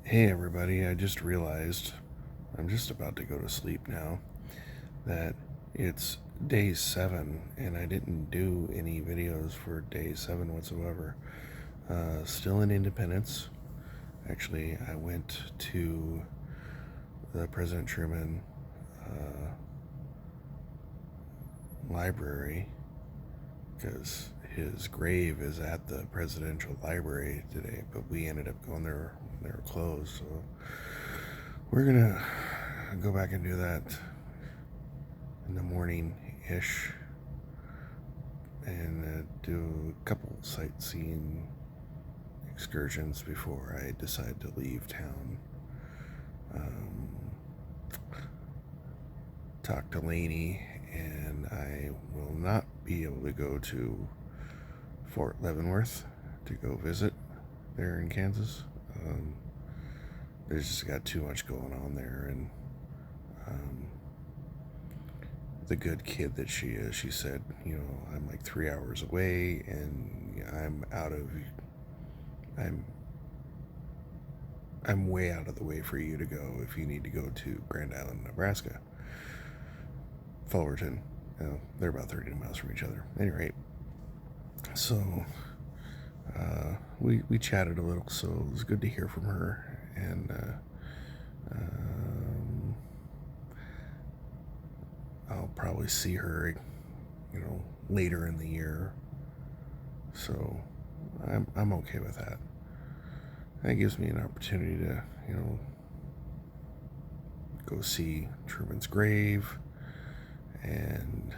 Hey everybody, I just realized I'm just about to go to sleep now that it's day 7 and I didn't do any videos for day 7 whatsoever. Still in Independence. Actually, I went to the President Truman library because his grave is at the presidential library today, but we ended up going there when they were closed, so we're gonna go back and do that in the morning ish and do a couple sightseeing excursions before I decide to leave town. Talk to Laney, and I will not be able to go to Fort Leavenworth to go visit there in Kansas. There's just got too much going on there, and the good kid that she is, she said, I'm like 3 hours away, and I'm way out of the way for you to go if you need to go to Grand Island, Nebraska. Fullerton. They're about 30 miles from each other. At any rate, so we chatted a little, so it was good to hear from her, and I'll probably see her, later in the year. So I'm okay with that. That gives me an opportunity to, go see Truman's grave and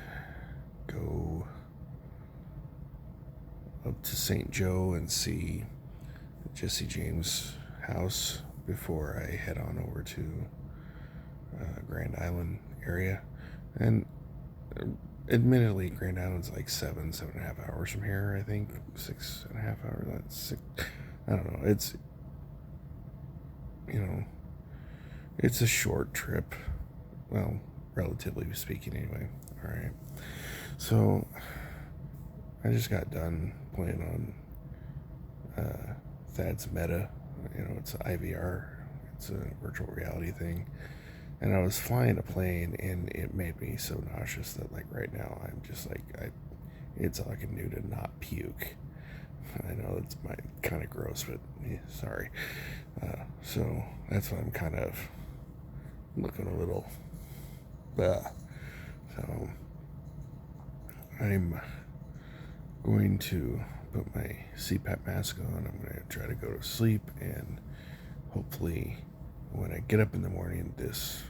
go up to St. Joe and see Jesse James' house before I head on over to Grand Island area. And admittedly, Grand Island's like 7.5 hours from here. I think 6.5 hours. That's six. I don't know. It's a short trip. Well, relatively speaking, anyway. All right. So I just got done playing on Thad's Meta. It's IVR. It's a virtual reality thing. And I was flying a plane, and it made me so nauseous that, like, right now, I'm just like, it's all I can do to not puke. I know it's kind of gross, but sorry. So that's why I'm kind of looking a little. So I'm going to put my CPAP mask on. I'm going to try to go to sleep, and hopefully when I get up in the morning, this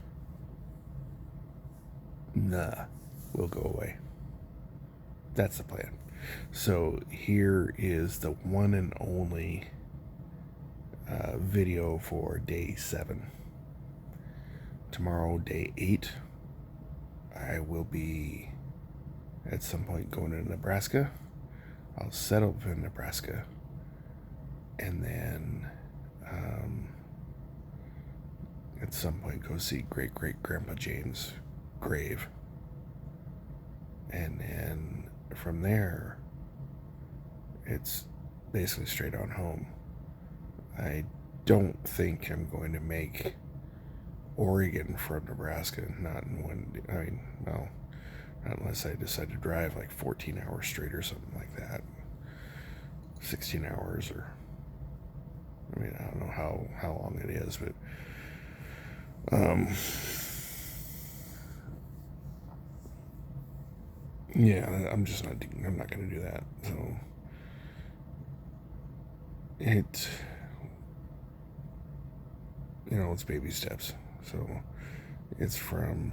will go away. That's the plan. So here is the one and only video for day 7. Tomorrow, day 8, I will be at some point going to Nebraska. I'll settle in Nebraska, and then at some point go see great grandpa James' grave, and then from there it's basically straight on home. I don't think I'm going to make Oregon from Nebraska. Not in one. Not unless I decide to drive like 14 hours straight or something like that. 16 hours, or I don't know how long it is, but yeah, I'm not going to do that. So it's baby steps. So it's from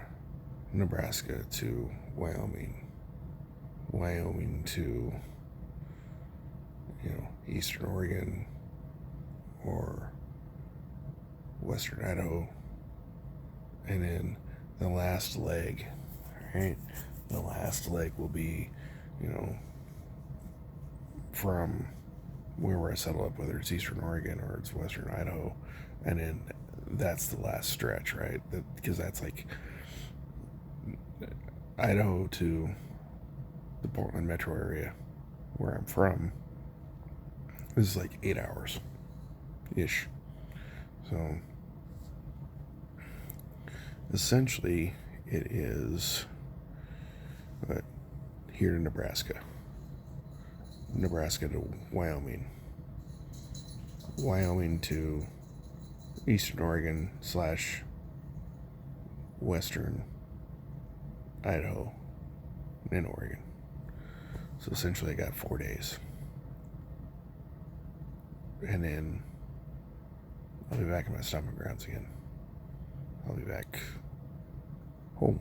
Nebraska to Wyoming to Eastern Oregon or Western Idaho, and then the last leg. Right, the last leg will be, from where I settle up, whether it's Eastern Oregon or it's Western Idaho, and then that's the last stretch, right? Because that's like Idaho to the Portland metro area, where I'm from. This is like 8 hours ish. So essentially, it is here to Nebraska, Nebraska to Wyoming, Wyoming to Eastern Oregon / Western Idaho and Oregon. So essentially, I got 4 days. And then I'll be back in my stomping grounds again. I'll be back home.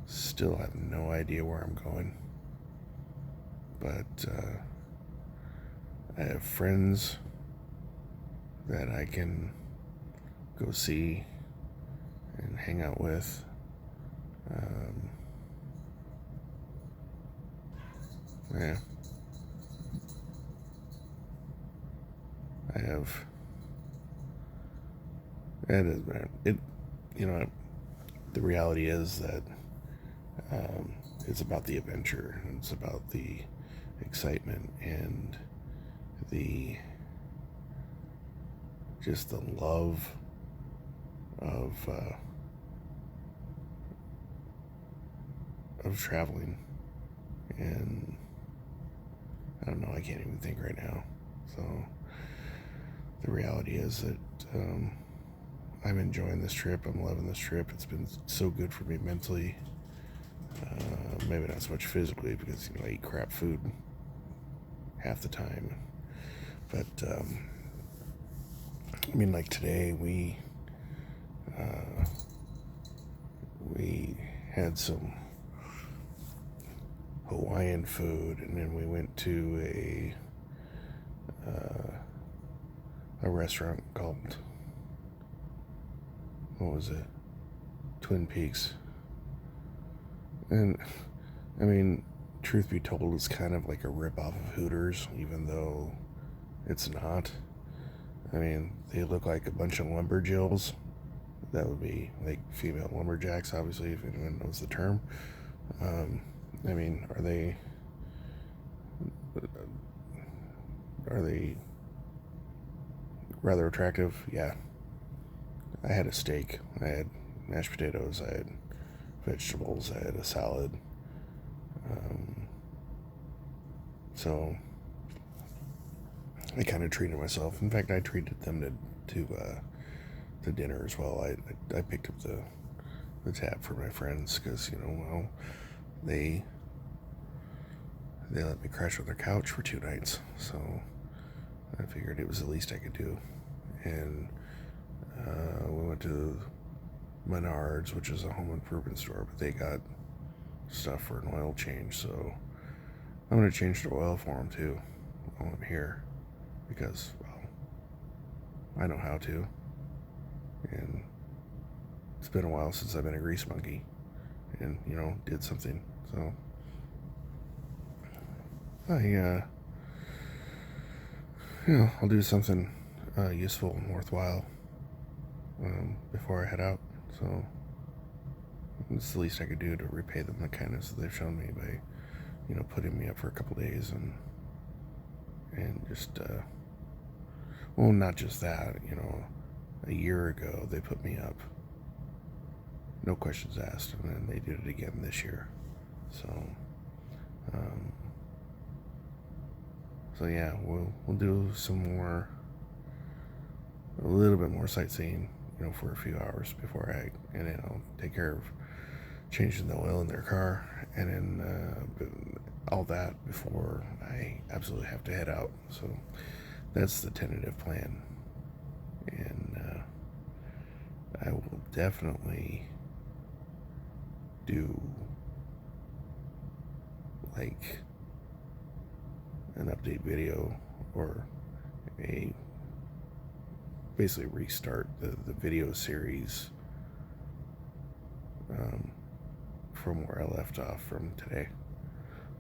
Still have no idea where I'm going. But I have friends that I can go see and hang out with. Yeah. I have. It is, man. The reality is that it's about the adventure, and it's about the excitement and the just the love of traveling. And I don't know, I can't even think right now. So the reality is that I'm enjoying this trip. I'm loving this trip. It's been so good for me mentally. Maybe not so much physically, because I eat crap food half the time. But like today we had some Hawaiian food, and then we went to a restaurant called, what was it? Twin Peaks. And truth be told, it's kind of like a rip-off of Hooters, even though it's not. They look like a bunch of lumberjills. That would be like female lumberjacks, obviously, if anyone knows the term. Are they rather attractive? Yeah. I had a steak. I had mashed potatoes. I had vegetables. I had a salad. So I kind of treated myself. In fact, I treated them to dinner as well. I picked up the tab for my friends because they let me crash on their couch for 2 nights. So I figured it was the least I could do. And we went to Menards, which is a home improvement store, but they got stuff for an oil change. So I'm going to change the oil for them too while I'm here, because, well, I know how to. And it's been a while since I've been a grease monkey and, did something. So I'll do something useful and worthwhile before I head out. So it's the least I could do to repay them the kindness that they've shown me by, putting me up for a couple days and just, well, not just that, a year ago they put me up, no questions asked, and then they did it again this year. So yeah, we'll do a little bit more sightseeing, for a few hours and then I'll take care of changing the oil in their car, and then all that before I absolutely have to head out. So that's the tentative plan, and I will definitely do like an update video, or basically restart the video series from where I left off from today.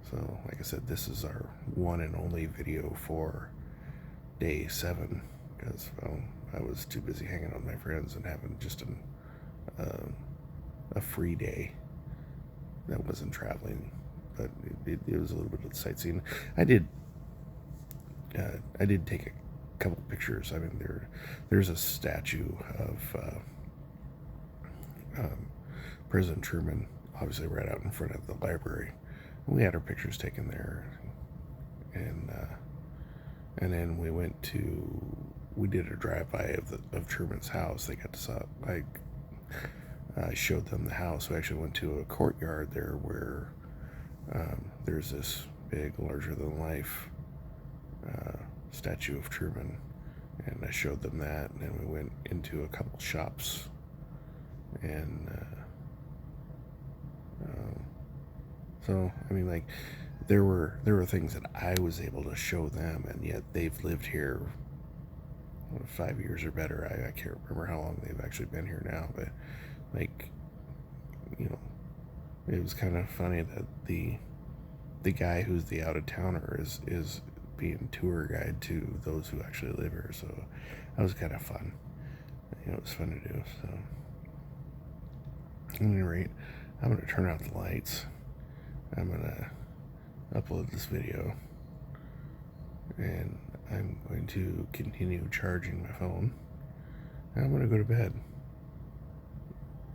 So like I said, this is our one and only video for day 7, because, well, I was too busy hanging out with my friends and having just a free day that wasn't traveling. But it was a little bit of sightseeing. I did take couple pictures. I mean, there's a statue of President Truman, obviously right out in front of the library. We had our pictures taken there, and then we did a drive-by of Truman's house. They got to saw, I showed them the house. We actually went to a courtyard there where there's this big, larger-than-life statue of Truman, and I showed them that, and then we went into a couple shops, and so I mean, like, there were things that I was able to show them, and yet they've lived here 5 years or better. I can't remember how long they've actually been here now, but like, you know, it was kind of funny that the guy who's the out of towner is being tour guide to those who actually live here. So that was kind of fun. You know, it was fun to do. So at any rate, I'm gonna turn out the lights. I'm gonna upload this video, and I'm going to continue charging my phone, and I'm gonna go to bed.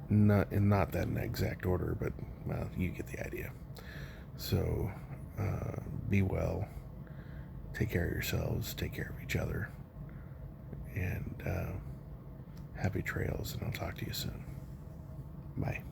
Not that in exact order, but well, you get the idea. So be well, take care of yourselves, take care of each other, and happy trails, and I'll talk to you soon. Bye.